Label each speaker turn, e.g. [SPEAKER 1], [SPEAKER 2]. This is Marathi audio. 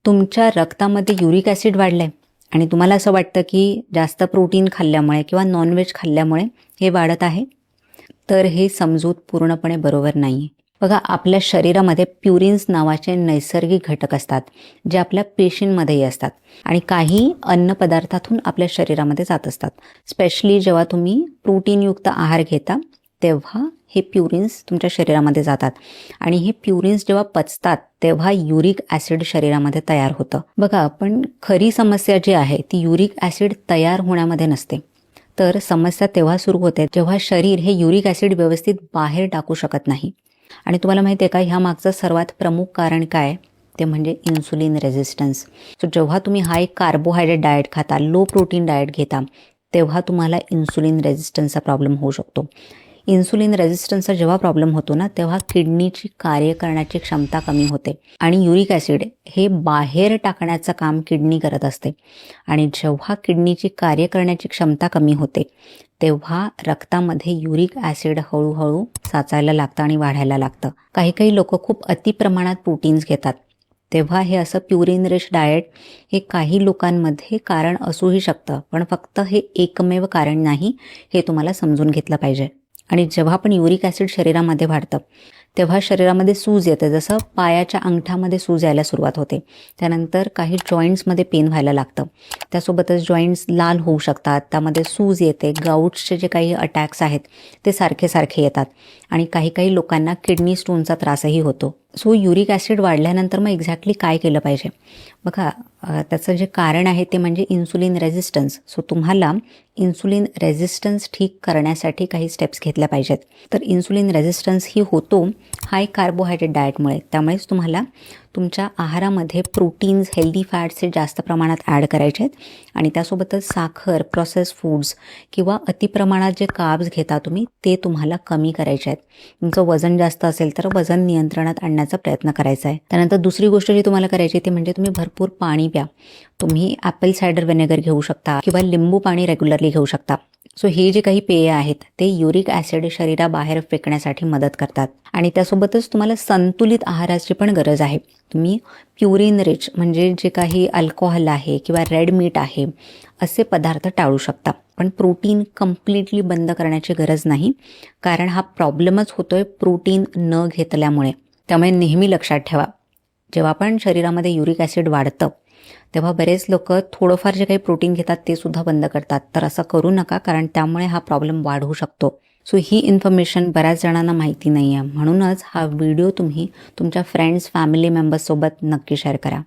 [SPEAKER 1] तुमच्या रक्तामध्ये युरिक ॲसिड वाढलं आहे आणि तुम्हाला असं वाटतं की जास्त प्रोटीन खाल्ल्यामुळे किंवा नॉनव्हेज खाल्ल्यामुळे हे वाढत आहे, तर हे समजूत पूर्णपणे बरोबर नाही आहे. बघा, आपल्या शरीरामध्ये प्युरिन्स नावाचे नैसर्गिक घटक असतात, जे आपल्या पेशींमध्येही असतात आणि काही अन्नपदार्थातून आपल्या शरीरामध्ये जात असतात. स्पेशली जेव्हा तुम्ही प्रोटीनयुक्त आहार घेता तेव्हा हे प्युरिन्स तुमच्या शरीरामध्ये जातात आणि हे प्युरिन्स जेव्हा पचतात तेव्हा युरिक ॲसिड शरीरामध्ये तयार होतं. बघा, पण खरी समस्या जी आहे ती युरिक ॲसिड तयार होण्यामध्ये नसते, तर समस्या तेव्हा सुरू होते जेव्हा शरीर हे युरिक ॲसिड व्यवस्थित बाहेर टाकू शकत नाही. आणि तुम्हाला माहिती आहे का, ह्या मागचं सर्वात प्रमुख कारण काय, ते म्हणजे इन्सुलिन रेझिस्टन्स. सो जेव्हा तुम्ही हा एक कार्बोहायड्रेट डाएट खाता, लो प्रोटीन डाएट घेता, तेव्हा तुम्हाला इन्सुलिन रेझिस्टन्सचा प्रॉब्लेम होऊ शकतो. इन्सुलिन रेझिस्टन्सचा जेव्हा प्रॉब्लेम होतो ना, तेव्हा किडनीची कार्य करण्याची क्षमता कमी होते आणि युरिक ॲसिड हे बाहेर टाकण्याचं काम किडनी करत असते. आणि जेव्हा किडनीची कार्य करण्याची क्षमता कमी होते तेव्हा रक्तामध्ये युरिक ॲसिड हळूहळू साचायला लागतं आणि वाढायला लागतं. काही लोक खूप अतिप्रमाणात प्रोटीन्स घेतात, तेव्हा हे असं प्युरिन रिच डाएट हे काही लोकांमध्ये कारण असूही शकतं, पण फक्त हे एकमेव कारण नाही, हे तुम्हाला समजून घेतलं पाहिजे. आणि जेव्हा पण युरिक ॲसिड शरीरामध्ये वाढतं तेव्हा शरीरामध्ये सूज येते. जसं पायाच्या अंगठ्यामध्ये सूज यायला सुरुवात होते, त्यानंतर काही जॉईंट्समध्ये पेन व्हायला लागतं, त्यासोबतच जॉईंट्स लाल होऊ शकतात, त्यामध्ये सूज येते, गाऊट्सचे जे काही अटॅक्स आहेत ते सारखे येतात आणि काही लोकांना किडनी स्टोनचा त्रासही होतो. सो युरिक ॲसिड वाढल्यानंतर मग एक्झॅक्टली काय केलं पाहिजे? बघा, त्याचं जे कारण आहे ते म्हणजे इन्सुलिन रेझिस्टन्स. सो तुम्हाला इन्सुलिन रेझिस्टन्स ठीक करण्यासाठी काही स्टेप्स घेतल्या पाहिजेत. तर इन्सुलिन रेझिस्टन्स ही होतो हाय कार्बोहायड्रेट डाएटमुळे. त्यामुळेच तुम्हाला तुमच्या आहारामध्ये प्रोटीन्स, हेल्दी फॅट्स हे जास्त प्रमाणात ॲड करायचे आहेत आणि त्यासोबतच साखर, प्रोसेस फूड्स किंवा अतिप्रमाणात जे कार्ब्स घेता तुम्ही ते तुम्हाला कमी करायचे आहेत. तुमचं वजन जास्त असेल तर वजन नियंत्रणात आणण्याचा प्रयत्न करायचा आहे. त्यानंतर दुसरी गोष्ट जी तुम्हाला करायची ते म्हणजे तुम्ही भरपूर पाणी प्या. तुम्ही ॲपल सायडर व्हिनेगर घेऊ शकता किंवा लिंबू पाणी रेग्युलरली घेऊ शकता. सो हे जे काही पेय आहेत ते युरिक ॲसिड शरीराबाहेर फेकण्यासाठी मदत करतात. आणि त्यासोबतच तुम्हाला संतुलित आहाराची पण गरज आहे. तुम्ही प्युरिन रिच म्हणजे जे काही अल्कोहोल आहे किंवा रेड मीट आहे असे पदार्थ टाळू शकता, पण प्रोटीन कम्प्लिटली बंद करण्याची गरज नाही, कारण हा प्रॉब्लेमच होतोय प्रोटीन न घेतल्यामुळे. त्यामुळे नेहमी लक्षात ठेवा, जेव्हा पण शरीरामध्ये युरिक ॲसिड वाढतं तेव्हा बरेच लोक थोडंफार जे काही प्रोटीन घेतात ते सुद्धा बंद करतात. तर असं करू नका, कारण त्यामुळे हा प्रॉब्लेम वाढू शकतो. सो ही इन्फॉर्मेशन बऱ्याच जणांना माहिती नाही आहे, म्हणूनच हा व्हिडिओ तुम्ही तुमच्या फ्रेंड्स, फॅमिली मेंबर्ससोबत नक्की शेअर करा.